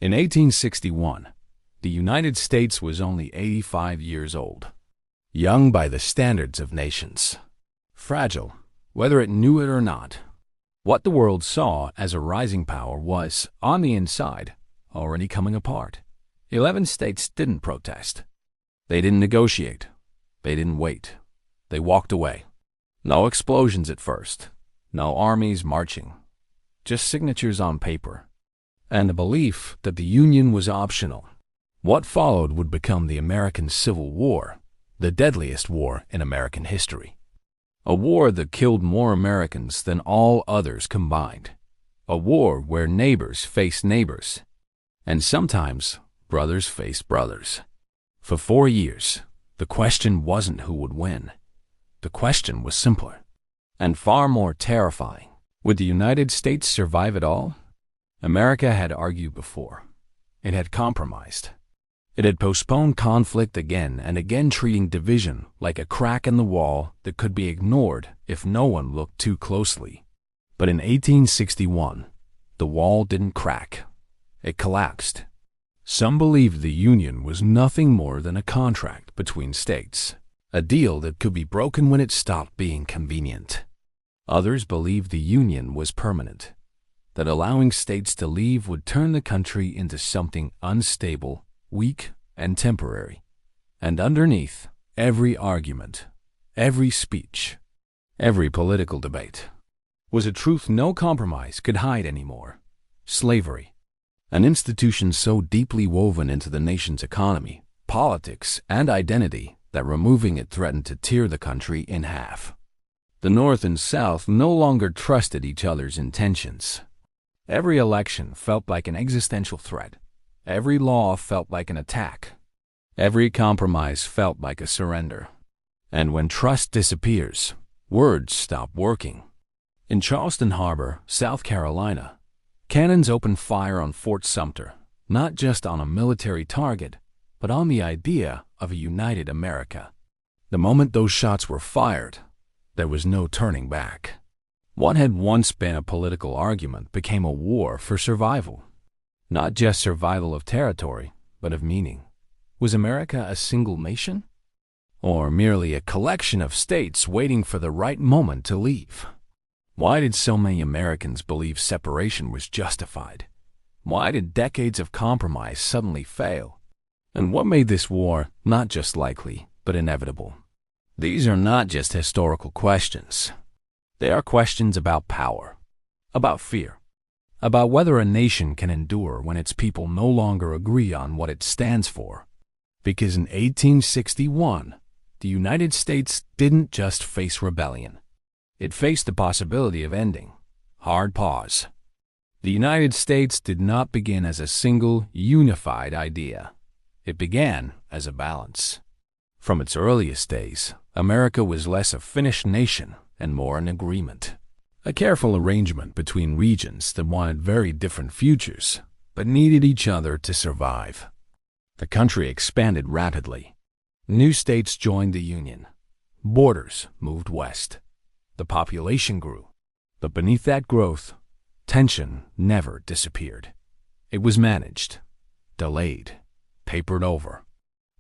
In 1861, the United States was only 85 years old, young by the standards of nations, fragile, whether it knew it or not. What the world saw as a rising power was, on the inside, already coming apart. 11 states didn't protest. They didn't negotiate. They didn't wait. They walked away. No explosions at first. No armies marching. Just signatures on paper. And a belief that the Union was optional. What followed would become the American Civil War, the deadliest war in American history. A war that killed more Americans than all others combined. A war where neighbors faced neighbors. And sometimes brothers faced brothers. For 4 years, the question wasn't who would win. The question was simpler and far more terrifying. Would the United States survive it all? America had argued before. It had compromised. It had postponed conflict again and again, treating division like a crack in the wall that could be ignored if no one looked too closely. But in 1861, the wall didn't crack. It collapsed. Some believed the Union was nothing more than a contract between states, a deal that could be broken when it stopped being convenient. Others believed the Union was permanent, that allowing states to leave would turn the country into something unstable, weak, and temporary. And underneath every argument, every speech, every political debate, was a truth no compromise could hide anymore: slavery. An institution so deeply woven into the nation's economy, politics, and identity that removing it threatened to tear the country in half. The North and South no longer trusted each other's intentions. Every election felt like an existential threat. Every law felt like an attack. Every compromise felt like a surrender. And when trust disappears, words stop working. In Charleston Harbor, South Carolina, cannons opened fire on Fort Sumter, not just on a military target, but on the idea of a united America. The moment those shots were fired, there was no turning back. What had once been a political argument became a war for survival. Not just survival of territory, but of meaning. Was America a single nation? Or merely a collection of states waiting for the right moment to leave? Why did so many Americans believe separation was justified? Why did decades of compromise suddenly fail? And what made this war not just likely, but inevitable? These are not just historical questions. They are questions about power, about fear, about whether a nation can endure when its people no longer agree on what it stands for. Because in 1861, the United States didn't just face rebellion. It faced the possibility of ending. Hard pause. The United States did not begin as a single, unified idea. It began as a balance. From its earliest days, America was less a finished nation and more an agreement. A careful arrangement between regions that wanted very different futures, but needed each other to survive. The country expanded rapidly. New states joined the Union. Borders moved west. The population grew. But beneath that growth, tension never disappeared. It was managed, delayed, papered over.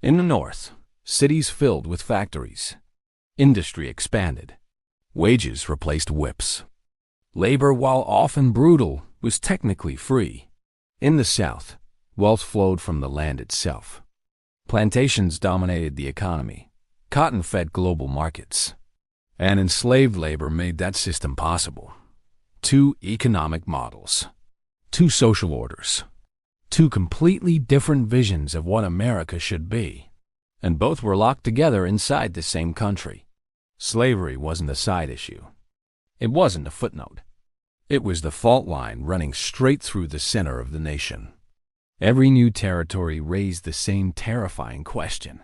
In the North, cities filled with factories. Industry expanded. Wages replaced whips. Labor, while often brutal, was technically free. In the South, wealth flowed from the land itself. Plantations dominated the economy. Cotton fed global markets. And enslaved labor made that system possible. Two economic models. Two social orders. Two completely different visions of what America should be. And both were locked together inside the same country. Slavery wasn't a side issue. It wasn't a footnote. It was the fault line running straight through the center of the nation. Every new territory raised the same terrifying question: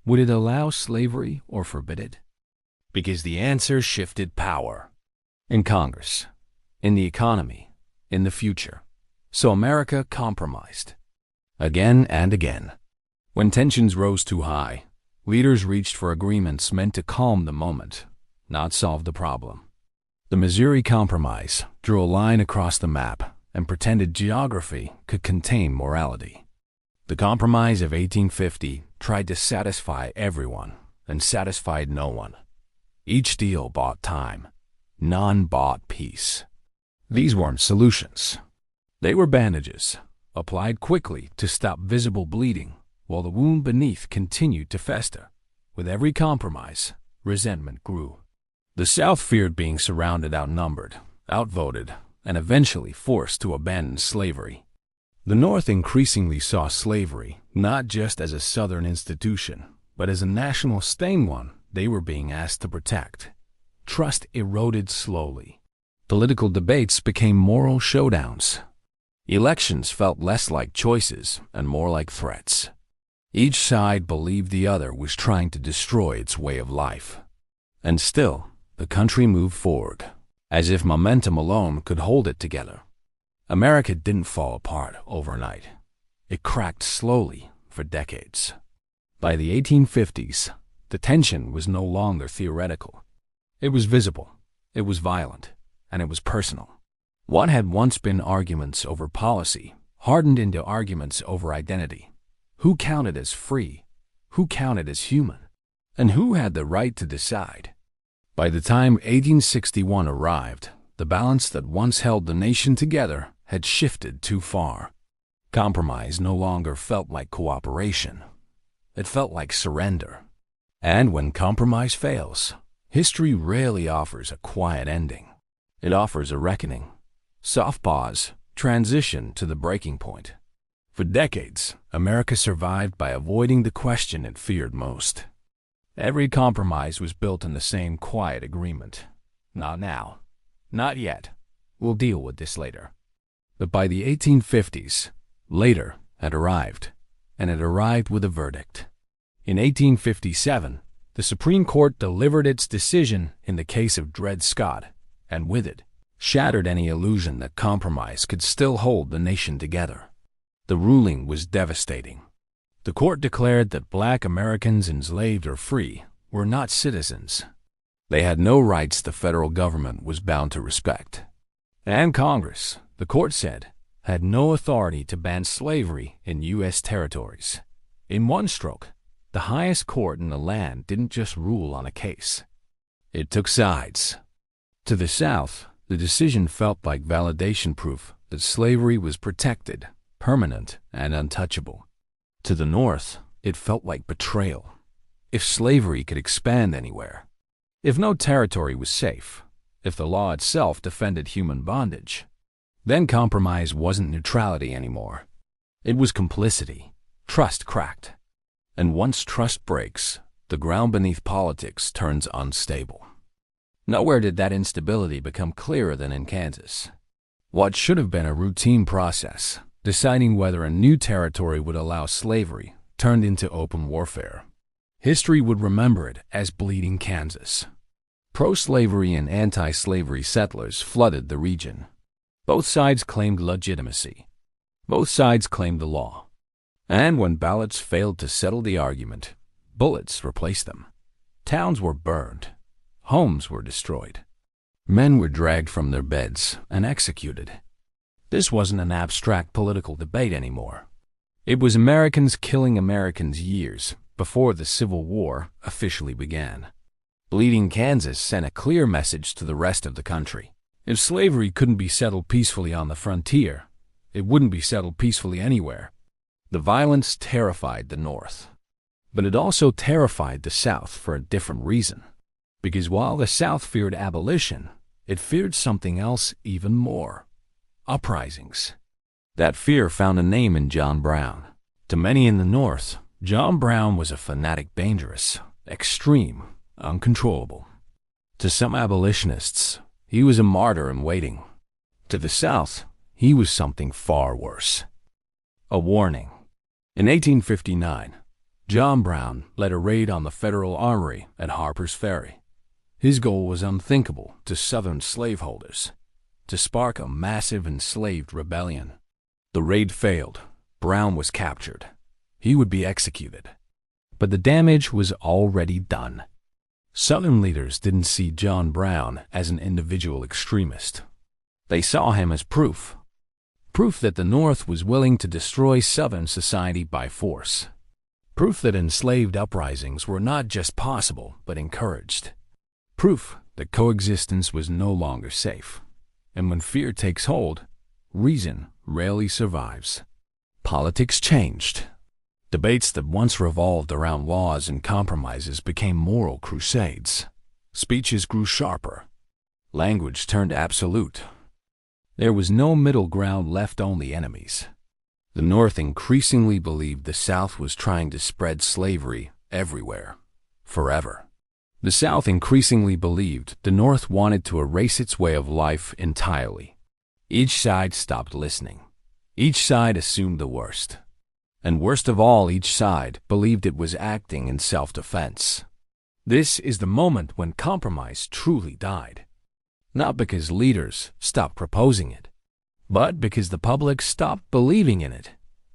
would it allow slavery or forbid it? Because the answer shifted power. In Congress, in the economy, in the future. So America compromised. Again and again. When tensions rose too high, leaders reached for agreements meant to calm the moment, not solve the problem. The Missouri Compromise drew a line across the map, and pretended geography could contain morality. The Compromise of 1850 tried to satisfy everyone and satisfied no one. Each deal bought time. None bought peace. These weren't solutions. They were bandages, applied quickly to stop visible bleeding, while the wound beneath continued to fester. With every compromise, resentment grew. The South feared being surrounded, outnumbered, outvoted, and eventually forced to abandon slavery. The North increasingly saw slavery not just as a Southern institution, but as a national stain one they were being asked to protect. Trust eroded slowly. Political debates became moral showdowns. Elections felt less like choices and more like threats. Each side believed the other was trying to destroy its way of life. And still, the country moved forward, as if momentum alone could hold it together. America didn't fall apart overnight. It cracked slowly for decades. By the 1850s, the tension was no longer theoretical. It was visible, it was violent, and it was personal. What had once been arguments over policy hardened into arguments over identity. Who counted as free? Who counted as human? And who had the right to decide? By the time 1861 arrived, the balance that once held the nation together had shifted too far. Compromise no longer felt like cooperation. It felt like surrender. And when compromise fails, history rarely offers a quiet ending. It offers a reckoning. Soft pause, transition to the breaking point. For decades, America survived by avoiding the question it feared most. Every compromise was built on the same quiet agreement. Not now. Not yet. We'll deal with this later. But by the 1850s, later had arrived, and it arrived with a verdict. In 1857, the Supreme Court delivered its decision in the case of Dred Scott, and with it, shattered any illusion that compromise could still hold the nation together. The ruling was devastating. The court declared that black Americans, enslaved or free, were not citizens. They had no rights the federal government was bound to respect. And Congress, the court said, had no authority to ban slavery in U.S. territories. In one stroke, the highest court in the land didn't just rule on a case. It took sides. To the South, the decision felt like validation proof that slavery was protected, permanent, and untouchable. To the North, it felt like betrayal. If slavery could expand anywhere, if no territory was safe, if the law itself defended human bondage, then compromise wasn't neutrality anymore. It was complicity. Trust cracked. And once trust breaks, the ground beneath politics turns unstable. Nowhere did that instability become clearer than in Kansas. What should have been a routine process, deciding whether a new territory would allow slavery, turned into open warfare. History would remember it as Bleeding Kansas. Pro-slavery and anti-slavery settlers flooded the region. Both sides claimed legitimacy. Both sides claimed the law. And when ballots failed to settle the argument, bullets replaced them. Towns were burned. Homes were destroyed. Men were dragged from their beds and executed. This wasn't an abstract political debate anymore. It was Americans killing Americans years before the Civil War officially began. Bleeding Kansas sent a clear message to the rest of the country. If slavery couldn't be settled peacefully on the frontier, it wouldn't be settled peacefully anywhere. The violence terrified the North. But it also terrified the South for a different reason. Because while the South feared abolition, it feared something else even more. Uprisings. That fear found a name in John Brown. To many in the North, John Brown was a fanatic, dangerous, extreme, uncontrollable. To some abolitionists, he was a martyr in waiting. To the South, he was something far worse. A warning. In 1859, John Brown led a raid on the Federal Armory at Harper's Ferry. His goal was unthinkable to Southern slaveholders, to spark a massive enslaved rebellion. The raid failed. Brown was captured. He would be executed. But the damage was already done. Southern leaders didn't see John Brown as an individual extremist. They saw him as proof. Proof that the North was willing to destroy Southern society by force. Proof that enslaved uprisings were not just possible, but encouraged. Proof that coexistence was no longer safe. And when fear takes hold, reason rarely survives. Politics changed. Debates that once revolved around laws and compromises became moral crusades. Speeches grew sharper. Language turned absolute. There was no middle ground left, only enemies. The North increasingly believed the South was trying to spread slavery everywhere, forever. The South increasingly believed the North wanted to erase its way of life entirely. Each side stopped listening. Each side assumed the worst. And worst of all, each side believed it was acting in self-defense. This is the moment when compromise truly died. Not because leaders stopped proposing it, but because the public stopped believing in it.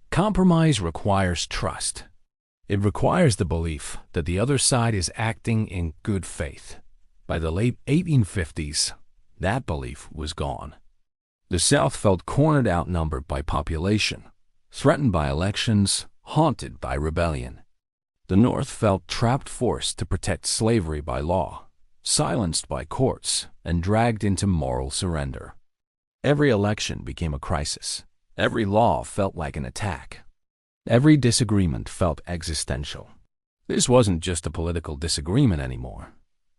Compromise requires trust. It requires the belief that the other side is acting in good faith. By the late 1850s, that belief was gone. The South felt cornered, outnumbered by population, threatened by elections, haunted by rebellion. The North felt trapped, forced to protect slavery by law, silenced by courts, and dragged into moral surrender. Every election became a crisis. Every law felt like an attack. Every disagreement felt existential. This wasn't just a political disagreement anymore.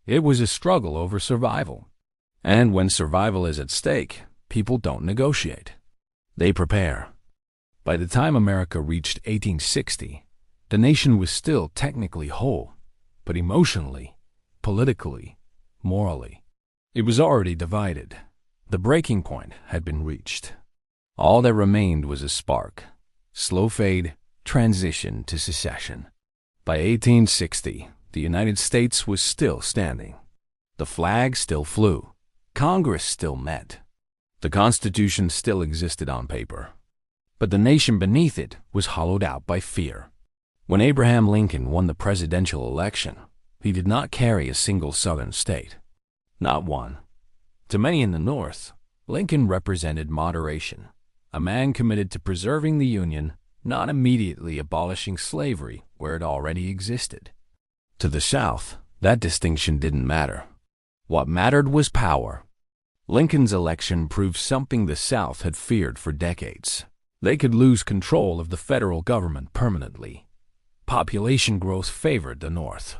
It was a struggle over survival. And when survival is at stake, people don't negotiate. They prepare. By the time America reached 1860, the nation was still technically whole, but emotionally, politically, morally, it was already divided. The breaking point had been reached. All that remained was a spark, slow fade, transition to secession. By 1860, the United States was still standing. The flag still flew. Congress still met. The Constitution still existed on paper. But the nation beneath it was hollowed out by fear. When Abraham Lincoln won the presidential election, he did not carry a single Southern state. Not one. To many in the North, Lincoln represented moderation, a man committed to preserving the Union, not immediately abolishing slavery where it already existed. To the South, that distinction didn't matter. What mattered was power. Lincoln's election proved something the South had feared for decades. They could lose control of the federal government permanently. Population growth favored the North.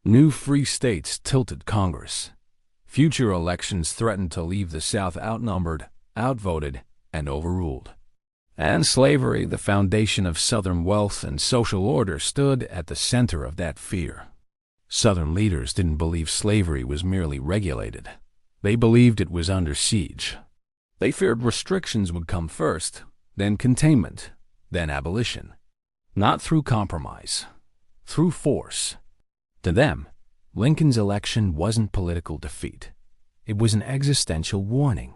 New free states tilted Congress. Future elections threatened to leave the South outnumbered, outvoted, and overruled. And slavery, the foundation of Southern wealth and social order, stood at the center of that fear. Southern leaders didn't believe slavery was merely regulated. They believed it was under siege. They feared restrictions would come first, then containment, then abolition. Not through compromise, through force. To them, Lincoln's election wasn't political defeat. It was an existential warning.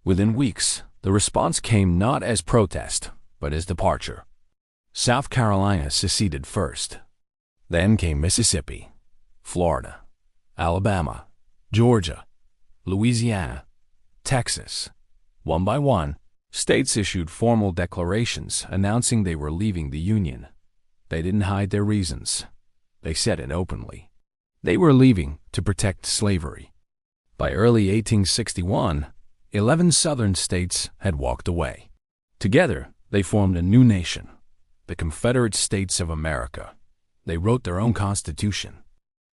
Within weeks, the response came not as protest, but as departure. South Carolina seceded first. Then came Mississippi, Florida, Alabama, Georgia, Louisiana, Texas. One by one, states issued formal declarations announcing they were leaving the Union. They didn't hide their reasons. They said it openly. They were leaving to protect slavery. By early 1861, 11 Southern states had walked away. Together, they formed a new nation, the Confederate States of America. They wrote their own constitution,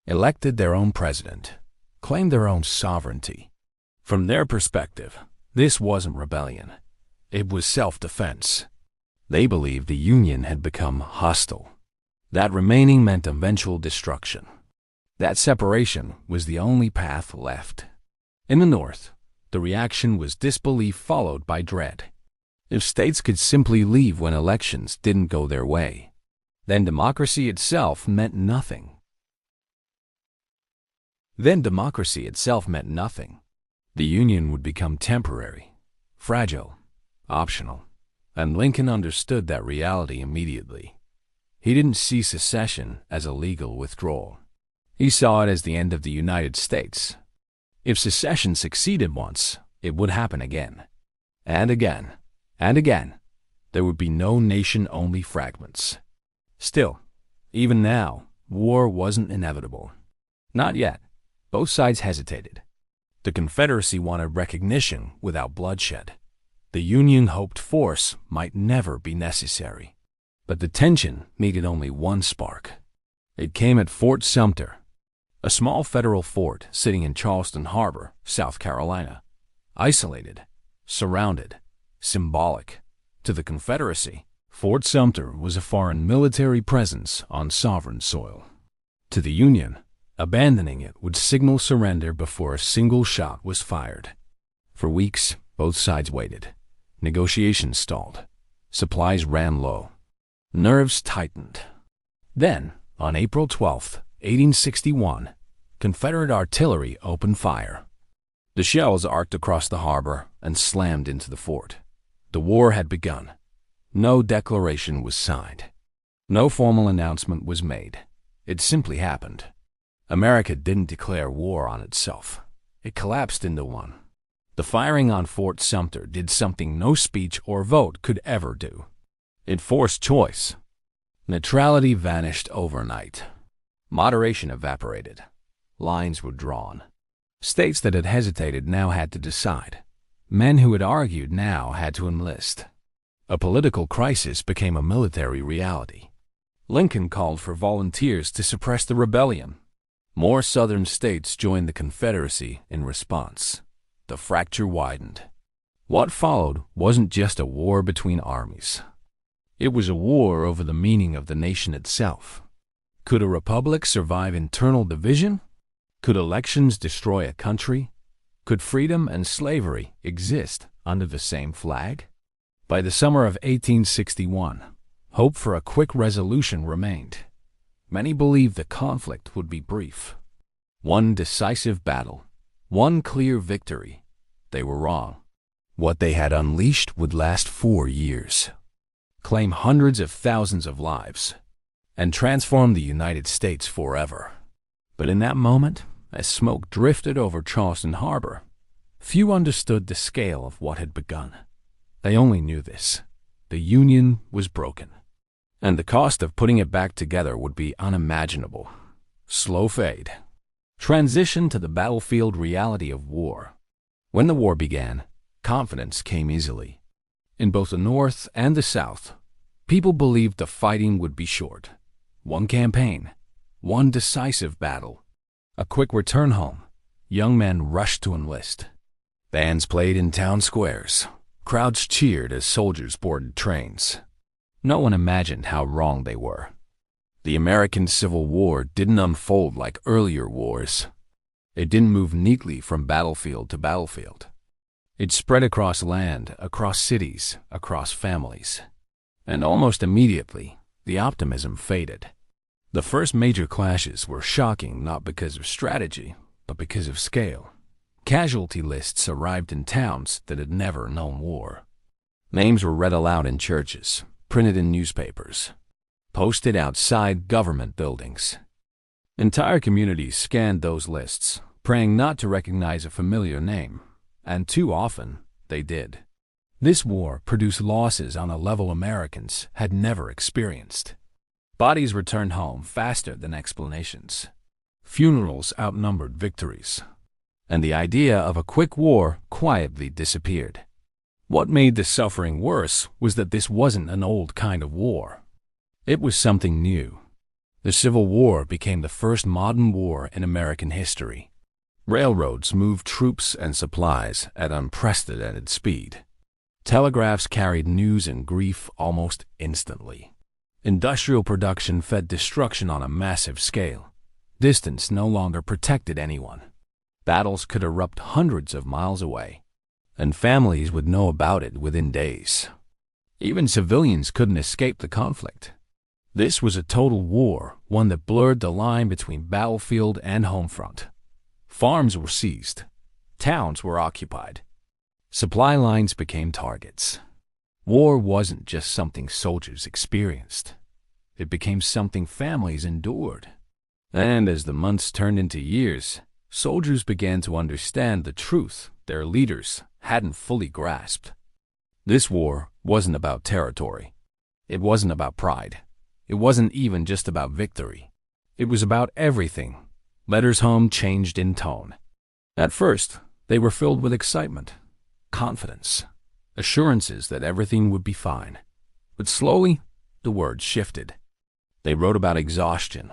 elected their own president, claimed their own sovereignty. From their perspective, this wasn't rebellion. It was self-defense. They believed the Union had become hostile. That remaining meant eventual destruction. That separation was the only path left. In the North, the reaction was disbelief followed by dread. If states could simply leave when elections didn't go their way, then democracy itself meant nothing. The Union would become temporary, fragile, optional, and Lincoln understood that reality immediately. He didn't see secession as a legal withdrawal. He saw it as the end of the United States. If secession succeeded once, it would happen again, and again, And again, there would be no nation-only fragments. Still, even now, war wasn't inevitable. Not yet. Both sides hesitated. The Confederacy wanted recognition without bloodshed. The Union hoped force might never be necessary. But the tension needed only one spark. It came at Fort Sumter, a small federal fort sitting in Charleston Harbor, South Carolina. Isolated, surrounded, symbolic. To the Confederacy, Fort Sumter was a foreign military presence on sovereign soil. To the Union, abandoning it would signal surrender before a single shot was fired. For weeks, both sides waited. Negotiations stalled. Supplies ran low. Nerves tightened. Then, on April 12, 1861, Confederate artillery opened fire. The shells arced across the harbor and slammed into the fort. The war had begun. No declaration was signed. No formal announcement was made. It simply happened. America didn't declare war on itself. It collapsed into one. The firing on Fort Sumter did something no speech or vote could ever do. It forced choice. Neutrality vanished overnight. Moderation evaporated. Lines were drawn. States that had hesitated now had to decide. Men who had argued now had to enlist. A political crisis became a military reality. Lincoln called for volunteers to suppress the rebellion. More Southern states joined the Confederacy in response. The fracture widened. What followed wasn't just a war between armies. It was a war over the meaning of the nation itself. Could a republic survive internal division? Could elections destroy a country? Could freedom and slavery exist under the same flag? By the summer of 1861, hope for a quick resolution remained. Many believed the conflict would be brief. One decisive battle, one clear victory. They were wrong. What they had unleashed would last 4 years, claim hundreds of thousands of lives, and transform the United States forever. But in that moment, as smoke drifted over Charleston Harbor, few understood the scale of what had begun. They only knew this: the Union was broken, and the cost of putting it back together would be unimaginable. Slow fade. Transition to the battlefield reality of war. When the war began, confidence came easily. In both the North and the South, people believed the fighting would be short. One campaign, one decisive battle. A quick return home. Young men rushed to enlist. Bands played in town squares. Crowds cheered as soldiers boarded trains. No one imagined how wrong they were. The American Civil War didn't unfold like earlier wars. It didn't move neatly from battlefield to battlefield. It spread across land, across cities, across families. And almost immediately, the optimism faded. The first major clashes were shocking not because of strategy, but because of scale. Casualty lists arrived in towns that had never known war. Names were read aloud in churches, printed in newspapers, posted outside government buildings. Entire communities scanned those lists, praying not to recognize a familiar name, and too often they did. This war produced losses on a level Americans had never experienced. Bodies returned home faster than explanations. Funerals outnumbered victories. And the idea of a quick war quietly disappeared. What made the suffering worse was that this wasn't an old kind of war. It was something new. The Civil War became the first modern war in American history. Railroads moved troops and supplies at unprecedented speed. Telegraphs carried news and grief almost instantly. Industrial production fed destruction on a massive scale. Distance no longer protected anyone. Battles could erupt hundreds of miles away, and families would know about it within days. Even civilians couldn't escape the conflict. This was a total war, one that blurred the line between battlefield and home front. Farms were seized. Towns were occupied. Supply lines became targets. War wasn't just something soldiers experienced. It became something families endured. And as the months turned into years, soldiers began to understand the truth their leaders hadn't fully grasped. This war wasn't about territory. It wasn't about pride. It wasn't even just about victory. It was about everything. Letters home changed in tone. At first, they were filled with excitement, confidence, assurances that everything would be fine. But slowly, the words shifted. They wrote about exhaustion,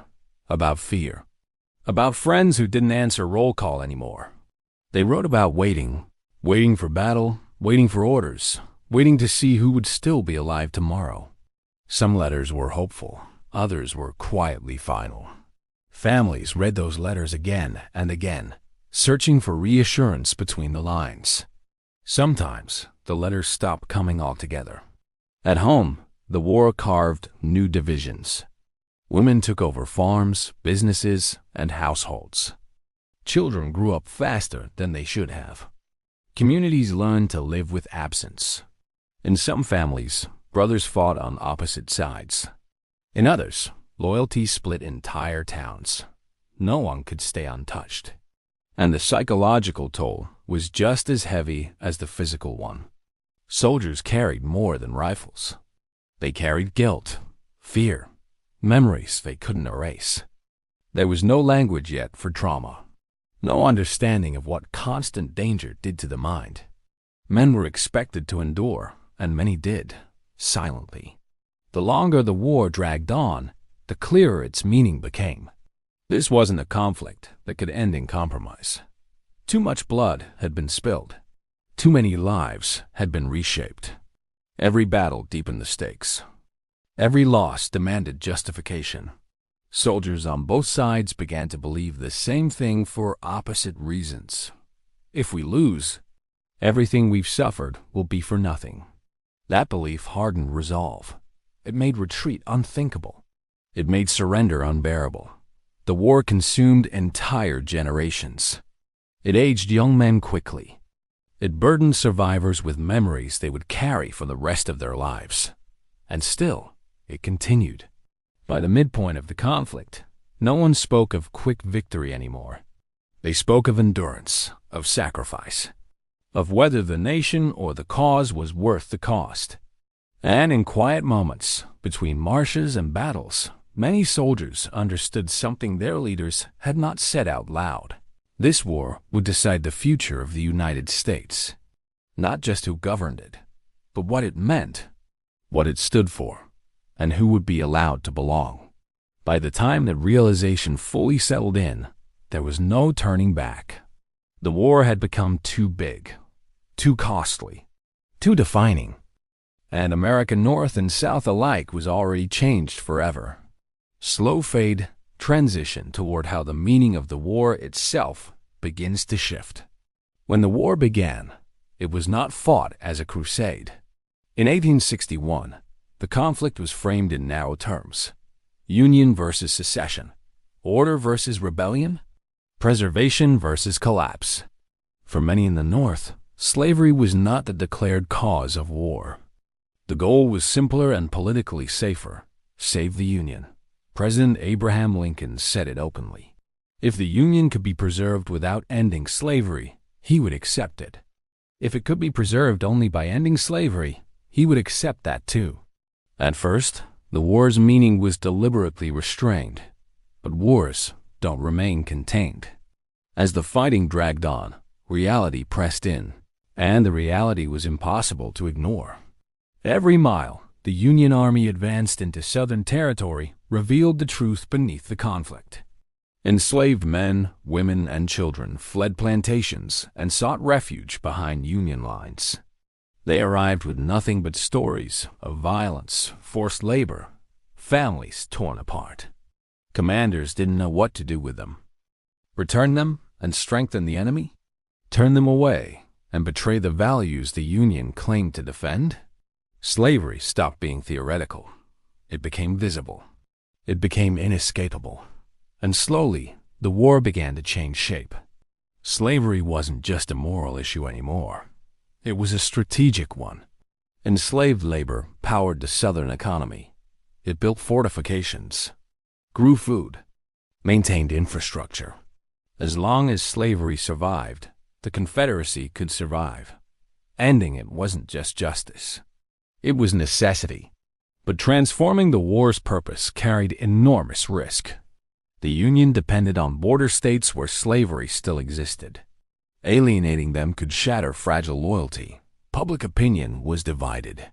about fear, about friends who didn't answer roll call anymore. They wrote about waiting for battle, waiting for orders, waiting to see who would still be alive tomorrow. Some letters were hopeful, others were quietly final. Families read those letters again and again, searching for reassurance between the lines. Sometimes the letters stopped coming altogether. At home, the war carved new divisions. Women took over farms, businesses, and households. Children grew up faster than they should have. Communities learned to live with absence. In some families, brothers fought on opposite sides. In others, loyalty split entire towns. No one could stay untouched. And the psychological toll was just as heavy as the physical one. Soldiers carried more than rifles. They carried guilt, fear, memories they couldn't erase. There was no language yet for trauma, no understanding of what constant danger did to the mind. Men were expected to endure, and many did, silently. The longer the war dragged on, the clearer its meaning became. This wasn't a conflict that could end in compromise. Too much blood had been spilled. Too many lives had been reshaped. Every battle deepened the stakes. Every loss demanded justification. Soldiers on both sides began to believe the same thing for opposite reasons. If we lose, everything we've suffered will be for nothing. That belief hardened resolve. It made retreat unthinkable. It made surrender unbearable. The war consumed entire generations. It aged young men quickly. It burdened survivors with memories they would carry for the rest of their lives. And still, it continued. By the midpoint of the conflict, no one spoke of quick victory anymore. They spoke of endurance, of sacrifice, of whether the nation or the cause was worth the cost. And in quiet moments, between marches and battles, many soldiers understood something their leaders had not said out loud. This war would decide the future of the United States. Not just who governed it, but what it meant, what it stood for, and who would be allowed to belong. By the time that realization fully settled in, there was no turning back. The war had become too big, too costly, too defining. And America North and South alike was already changed forever. Slow fade, transition toward how the meaning of the war itself begins to shift. When the war began, it was not fought as a crusade. In 1861, the conflict was framed in narrow terms: Union versus secession, order versus rebellion, preservation versus collapse. For many in the North, slavery was not the declared cause of war. The goal was simpler and politically safer: save the Union. President Abraham Lincoln said it openly. If the Union could be preserved without ending slavery, he would accept it. If it could be preserved only by ending slavery, he would accept that too. At first, the war's meaning was deliberately restrained, but wars don't remain contained. As the fighting dragged on, reality pressed in, and the reality was impossible to ignore. Every mile the Union Army advanced into Southern territory revealed the truth beneath the conflict. Enslaved men, women, and children fled plantations and sought refuge behind Union lines. They arrived with nothing but stories of violence, forced labor, families torn apart. Commanders didn't know what to do with them. Return them and strengthen the enemy? Turn them away and betray the values the Union claimed to defend? Slavery stopped being theoretical. It became visible. It became inescapable. And slowly, the war began to change shape. Slavery wasn't just a moral issue anymore. It was a strategic one. Enslaved labor powered the Southern economy. It built fortifications, grew food, maintained infrastructure. As long as slavery survived, the Confederacy could survive. Ending it wasn't just justice. It was necessity. But transforming the war's purpose carried enormous risk. The Union depended on border states where slavery still existed. Alienating them could shatter fragile loyalty. Public opinion was divided.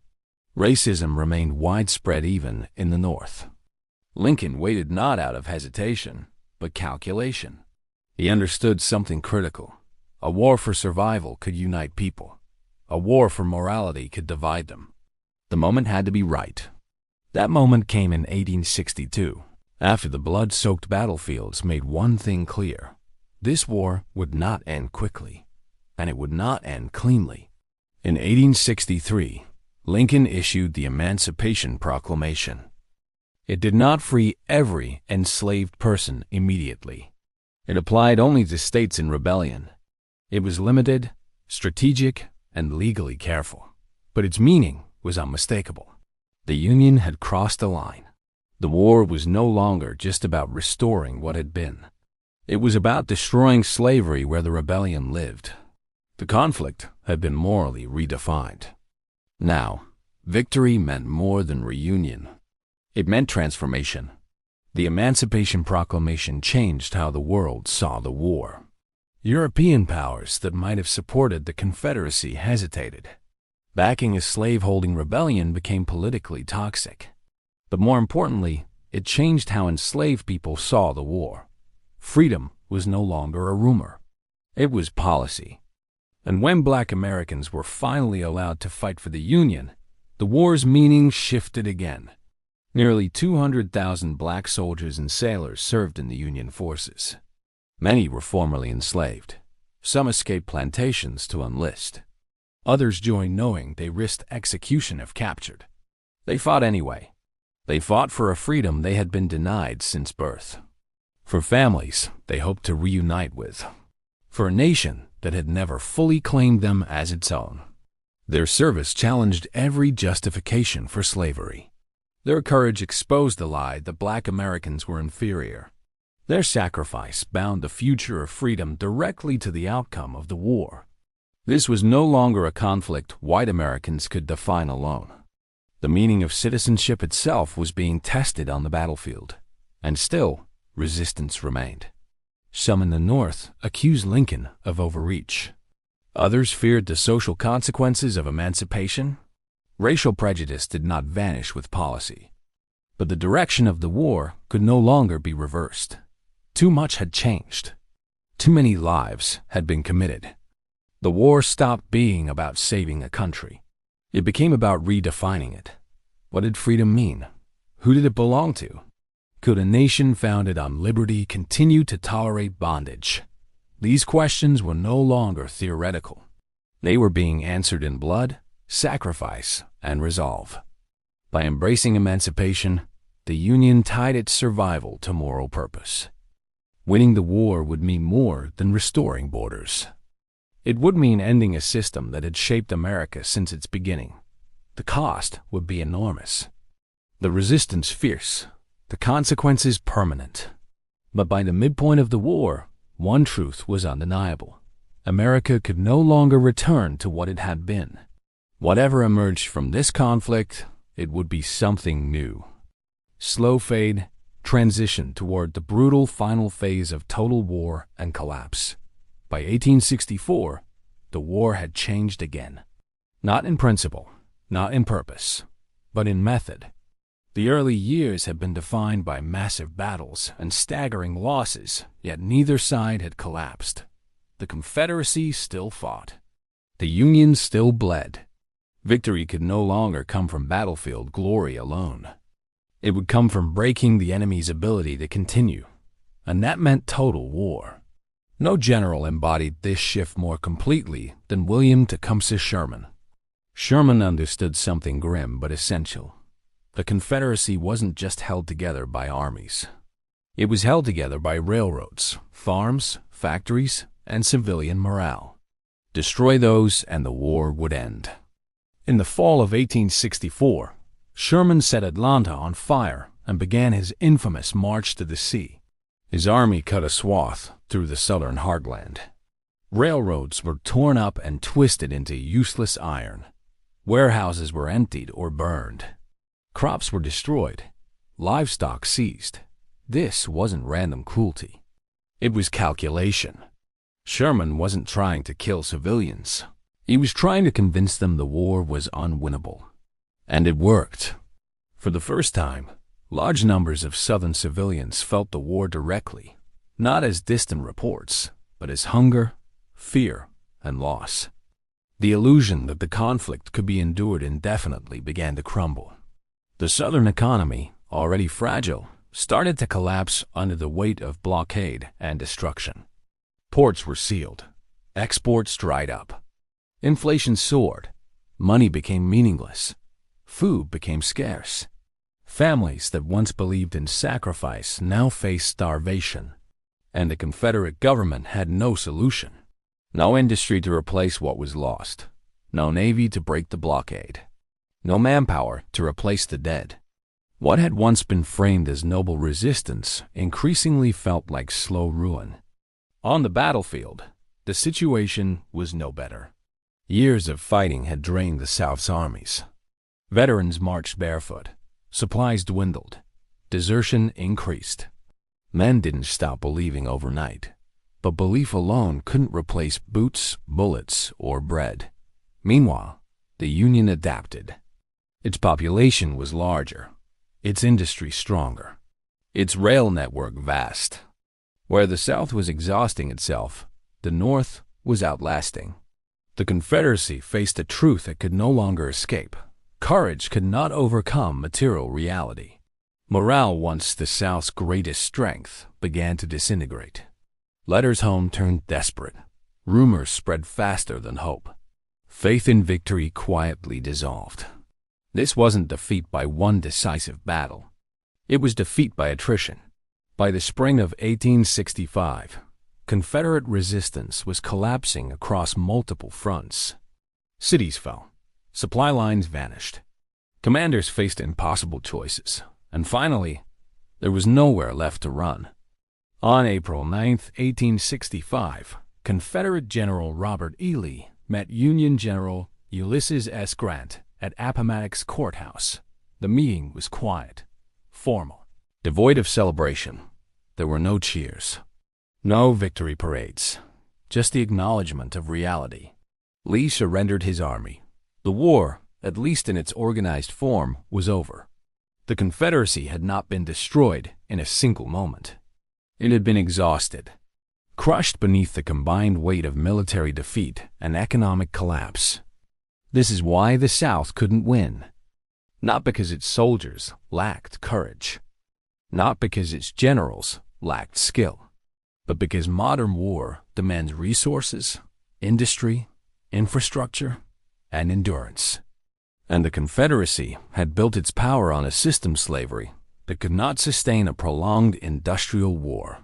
Racism remained widespread even in the North. Lincoln waited not out of hesitation, but calculation. He understood something critical. A war for survival could unite people. A war for morality could divide them. The moment had to be right. That moment came in 1862, after the blood-soaked battlefields made one thing clear. This war would not end quickly, and it would not end cleanly. In 1863, Lincoln issued the Emancipation Proclamation. It did not free every enslaved person immediately. It applied only to states in rebellion. It was limited, strategic, and legally careful, but its meaning was unmistakable. The Union had crossed a line. The war was no longer just about restoring what had been. It was about destroying slavery where the rebellion lived. The conflict had been morally redefined. Now, victory meant more than reunion. It meant transformation. The Emancipation Proclamation changed how the world saw the war. European powers that might have supported the Confederacy hesitated. Backing a slave-holding rebellion became politically toxic. But more importantly, it changed how enslaved people saw the war. Freedom was no longer a rumor. It was policy. And when Black Americans were finally allowed to fight for the Union, the war's meaning shifted again. Nearly 200,000 black soldiers and sailors served in the Union forces. Many were formerly enslaved. Some escaped plantations to enlist. Others joined knowing they risked execution if captured. They fought anyway. They fought for a freedom they had been denied since birth. For families they hoped to reunite with. For a nation that had never fully claimed them as its own. Their service challenged every justification for slavery. Their courage exposed the lie that Black Americans were inferior. Their sacrifice bound the future of freedom directly to the outcome of the war. This was no longer a conflict white Americans could define alone. The meaning of citizenship itself was being tested on the battlefield, and still, resistance remained. Some in the North accused Lincoln of overreach. Others feared the social consequences of emancipation. Racial prejudice did not vanish with policy. But the direction of the war could no longer be reversed. Too much had changed. Too many lives had been committed. The war stopped being about saving a country. It became about redefining it. What did freedom mean? Who did it belong to? Could a nation founded on liberty continue to tolerate bondage? These questions were no longer theoretical. They were being answered in blood, sacrifice, and resolve. By embracing emancipation, the Union tied its survival to moral purpose. Winning the war would mean more than restoring borders. It would mean ending a system that had shaped America since its beginning. The cost would be enormous. The resistance fierce. The consequences permanent. But by the midpoint of the war, one truth was undeniable. America could no longer return to what it had been. Whatever emerged from this conflict, it would be something new. Slow fade, transition toward the brutal final phase of total war and collapse. By 1864, the war had changed again. Not in principle, not in purpose, but in method. The early years had been defined by massive battles and staggering losses, yet neither side had collapsed. The Confederacy still fought. The Union still bled. Victory could no longer come from battlefield glory alone. It would come from breaking the enemy's ability to continue, and that meant total war. No general embodied this shift more completely than William Tecumseh Sherman. Sherman understood something grim but essential. The Confederacy wasn't just held together by armies. It was held together by railroads, farms, factories, and civilian morale. Destroy those and the war would end. In the fall of 1864, Sherman set Atlanta on fire and began his infamous March to the Sea. His army cut a swath through the southern heartland. Railroads were torn up and twisted into useless iron. Warehouses were emptied or burned. Crops were destroyed. Livestock seized. This wasn't random cruelty. It was calculation. Sherman wasn't trying to kill civilians. He was trying to convince them the war was unwinnable. And it worked. For the first time, large numbers of Southern civilians felt the war directly, not as distant reports, but as hunger, fear, and loss. The illusion that the conflict could be endured indefinitely began to crumble. The Southern economy, already fragile, started to collapse under the weight of blockade and destruction. Ports were sealed. Exports dried up. Inflation soared. Money became meaningless. Food became scarce. Families that once believed in sacrifice now faced starvation. And the Confederate government had no solution. No industry to replace what was lost. No navy to break the blockade. No manpower to replace the dead. What had once been framed as noble resistance increasingly felt like slow ruin. On the battlefield, the situation was no better. Years of fighting had drained the South's armies. Veterans marched barefoot. Supplies dwindled. Desertion increased. Men didn't stop believing overnight. But belief alone couldn't replace boots, bullets, or bread. Meanwhile, the Union adapted. Its population was larger. Its industry stronger. Its rail network vast. Where the South was exhausting itself, the North was outlasting. The Confederacy faced a truth it could no longer escape. Courage could not overcome material reality. Morale, once the South's greatest strength, began to disintegrate. Letters home turned desperate. Rumors spread faster than hope. Faith in victory quietly dissolved. This wasn't defeat by one decisive battle. It was defeat by attrition. By the spring of 1865, Confederate resistance was collapsing across multiple fronts. Cities fell. Supply lines vanished. Commanders faced impossible choices. And finally, there was nowhere left to run. On April 9, 1865, Confederate General Robert E. Lee met Union General Ulysses S. Grant at Appomattox Courthouse. The meeting was quiet, formal, devoid of celebration. There were no cheers, no victory parades, just the acknowledgement of reality. Lee surrendered his army. The war, at least in its organized form, was over. The Confederacy had not been destroyed in a single moment. It had been exhausted, crushed beneath the combined weight of military defeat and economic collapse. This is why the South couldn't win. Not because its soldiers lacked courage. Not because its generals lacked skill. But because modern war demands resources, industry, infrastructure, and endurance. And the Confederacy had built its power on a system slavery that could not sustain a prolonged industrial war.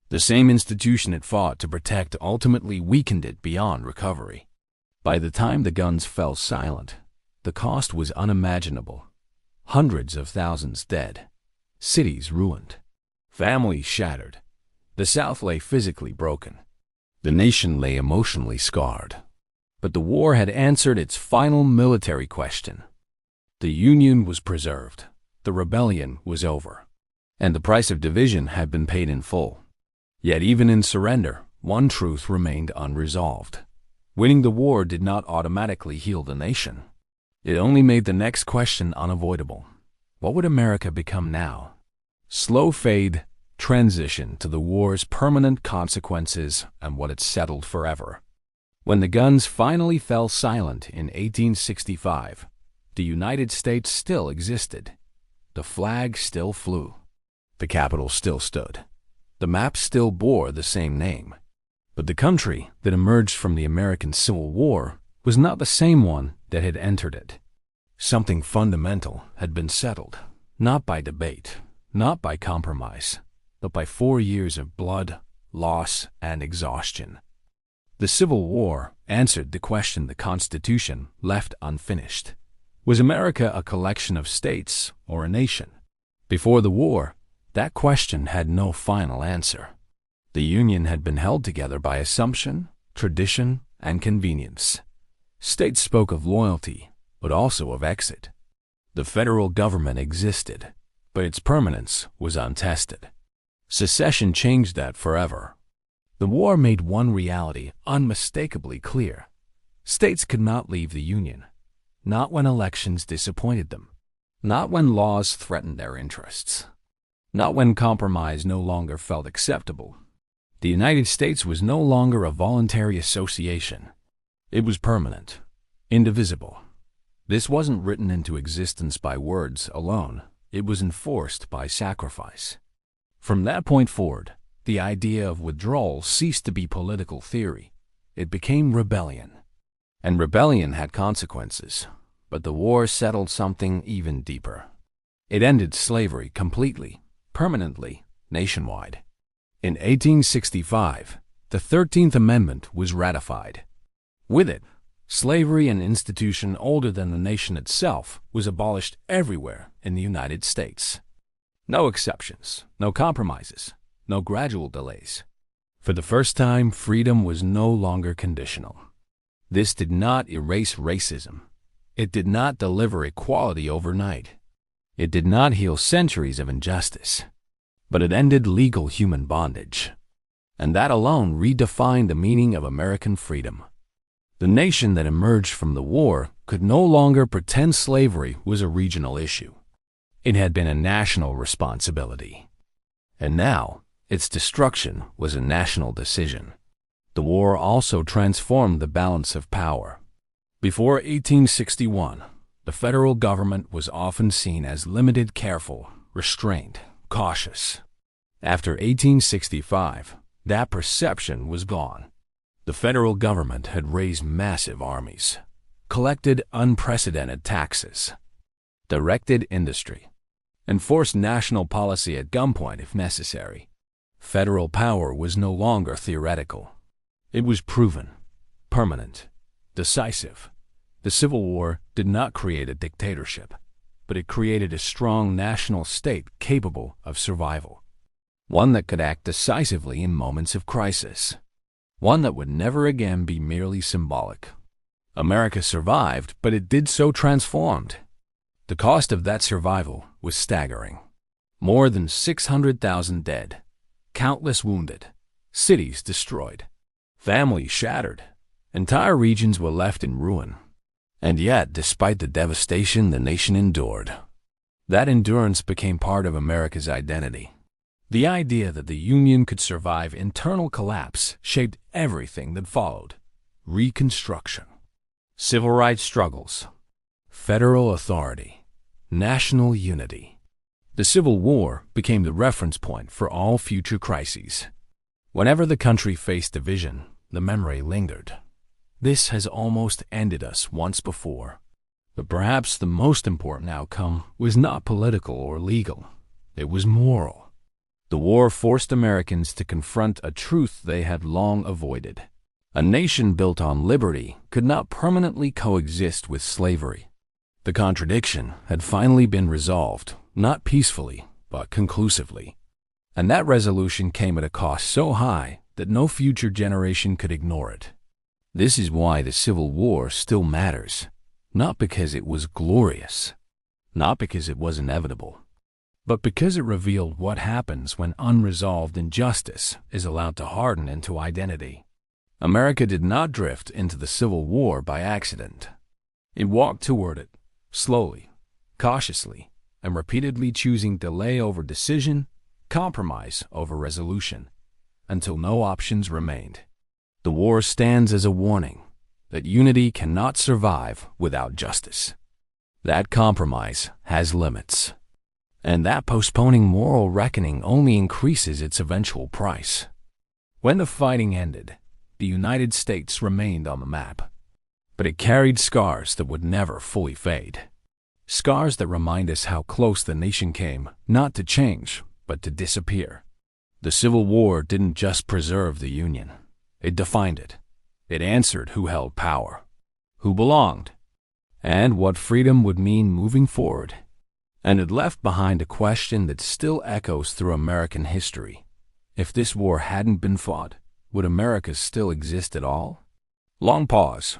The same institution it fought to protect ultimately weakened it beyond recovery. By the time the guns fell silent, the cost was unimaginable. Hundreds of thousands dead, cities ruined, families shattered. The South lay physically broken. The nation lay emotionally scarred. But the war had answered its final military question. The Union was preserved. The rebellion was over. And the price of division had been paid in full. Yet even in surrender, one truth remained unresolved. Winning the war did not automatically heal the nation. It only made the next question unavoidable. What would America become now? Slow fade, transition to the war's permanent consequences and what it settled forever. When the guns finally fell silent in 1865, the United States still existed. The flag still flew. The Capitol still stood. The map still bore the same name. But the country that emerged from the American Civil War was not the same one that had entered it. Something fundamental had been settled, not by debate, not by compromise, but by 4 years of blood, loss, and exhaustion. The Civil War answered the question the Constitution left unfinished. Was America a collection of states or a nation? Before the war, that question had no final answer. The Union had been held together by assumption tradition, and convenience. States spoke of loyalty, but also of exit. The federal government existed, but its permanence was untested. Secession changed that forever. The war made one reality unmistakably clear. States could not leave the Union, not when elections disappointed them, not when laws threatened their interests, not when compromise no longer felt acceptable. The United States was no longer a voluntary association. It was permanent, indivisible. This wasn't written into existence by words alone. It was enforced by sacrifice. From that point forward, the idea of withdrawal ceased to be political theory. It became rebellion. And rebellion had consequences. But the war settled something even deeper. It ended slavery completely, permanently, nationwide. In 1865, the 13th Amendment was ratified. With it, slavery, an institution older than the nation itself, was abolished everywhere in the United States. No exceptions, no compromises, no gradual delays. For the first time, freedom was no longer conditional. This did not erase racism. It did not deliver equality overnight. It did not heal centuries of injustice. But it ended legal human bondage. And that alone redefined the meaning of American freedom. The nation that emerged from the war could no longer pretend slavery was a regional issue. It had been a national responsibility. And now, its destruction was a national decision. The war also transformed the balance of power. Before 1861, the federal government was often seen as limited, careful, restrained, cautious. After 1865, that perception was gone. The federal government had raised massive armies, collected unprecedented taxes, directed industry, enforced national policy at gunpoint if necessary. Federal power was no longer theoretical. It was proven, permanent, decisive. The Civil War did not create a dictatorship, but it created a strong national state capable of survival. One that could act decisively in moments of crisis. One that would never again be merely symbolic. America survived, but it did so transformed. The cost of that survival was staggering. More than 600,000 dead, countless wounded, cities destroyed, families shattered, entire regions were left in ruin. And yet, despite the devastation the nation endured, that endurance became part of America's identity. The idea that the Union could survive internal collapse shaped everything that followed. Reconstruction, civil rights struggles, federal authority, national unity. The Civil War became the reference point for all future crises. Whenever the country faced division, the memory lingered. This has almost ended us once before. But perhaps the most important outcome was not political or legal. It was moral. The war forced Americans to confront a truth they had long avoided. A nation built on liberty could not permanently coexist with slavery. The contradiction had finally been resolved, not peacefully, but conclusively. And that resolution came at a cost so high that no future generation could ignore it. This is why the Civil War still matters, not because it was glorious, not because it was inevitable, but because it revealed what happens when unresolved injustice is allowed to harden into identity. America did not drift into the Civil War by accident. It walked toward it, slowly, cautiously, and repeatedly choosing delay over decision, compromise over resolution, until no options remained. The war stands as a warning that unity cannot survive without justice, that compromise has limits, and that postponing moral reckoning only increases its eventual price. When the fighting ended, the United States remained on the map, but it carried scars that would never fully fade. Scars that remind us how close the nation came, not to change, but to disappear. The Civil War didn't just preserve the Union. It defined it. It answered who held power, who belonged, and what freedom would mean moving forward. And it left behind a question that still echoes through American history. If this war hadn't been fought, Would America still exist at all? Long pause.